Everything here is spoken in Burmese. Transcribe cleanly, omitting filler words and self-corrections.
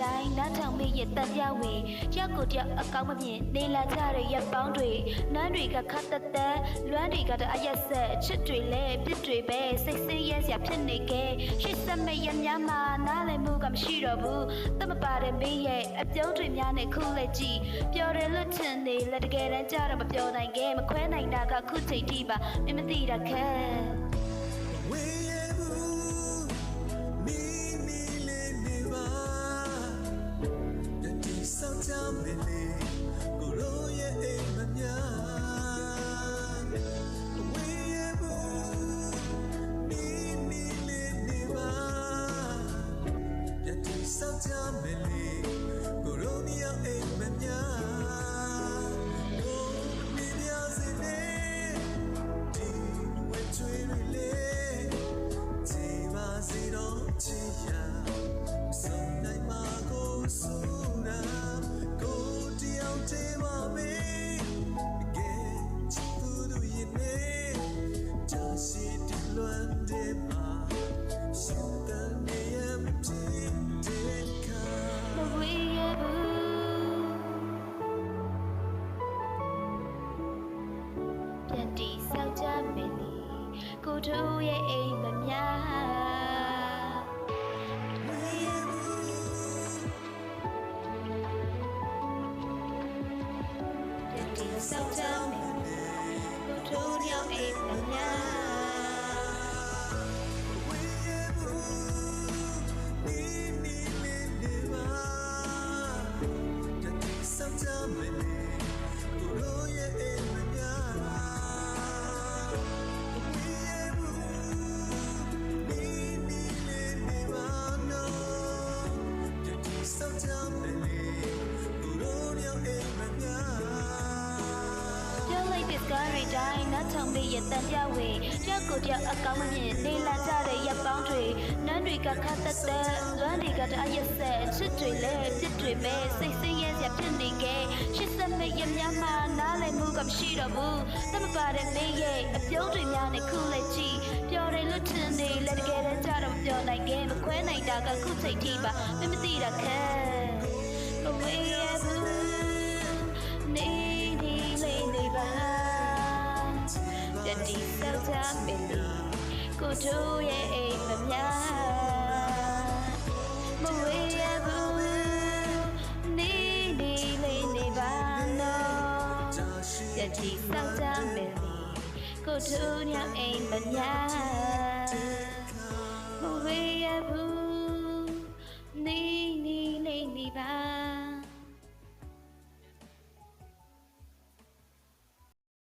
တိုင်းနားထောင်မိရဲ့တန်ကြဝေရောက်ကိုတယောက်အကောင်းမမြင်နေလာကြတဲ့ရပ်ပေါင်းတွေနန်းတွေကခတ်တက်တက်လွမ်းတွေကတအရက်ဆက်ချစ်တွေလဲပြစ်တွေပဲစိတ်ဆင်းရဲစရာဖြစ်နေခဲ့ရှစ်ဆက်မဲ့ရများမှာနားလည်မှုကမရှိတော့ဘူးတမပါတဲ့မင်းရဲ့အပြုံးတွေများနဲ့ခုလက်ကြည့်ပျော်တယ်လို့ထင်နေလက်တကယ်တမ်းကြတော့မပျော်နိုင်ခဲ့မခွဲနိုင်တာကခုချိန်ထိပါမင်းမသိတာခဲကိုတို့ရဲ့အိမ်မများဒီစောက်ကြမယ်ကိုတို့ရဲ့အိမ်မကားရီတိုင်းနားထောင်မိရဲ့တန်ကြဝေကြောက်ကိုတယောက်အကောင်းမမြင်နေလာကြတဲ့ရပ်ပေါင်းတွေနန်းတွေကခတ်တက်တက်လွမ်းတွေကတအရက်ဆက်ချစ်တွေလဲပြစ်တွေပဲစိတ်ဆင်းရဲစရာဖြစ်နေခဲ့ရှစ်ဆက်မဲ့ရများမှာနားလည်မှုကမရှိတော့ဘူးတမပါတဲ့မင်းရဲ့အပြုံးတွေများနဲ့ခုလက်ကြည့်ပျော်တယ်လို့ထင်နေလက်တကယ်တမ်းကြတော့မပျော်နိုင်ခဲ့မခွဲနိုင်တာကခုချိန်ထိပါမင်းမသိတာခဲဘဝရဲ့ဘူးနေဒီလေးနေပါဒီစောက်ကြမယ်ကိုတို့ရဲ့အိမ်မများမဝေးရဘူးနေလေးနေပါနော်ဒီစောက်ကြမယ်ကိုတို့ရဲ့အိမ်မများမဝေးရဘူး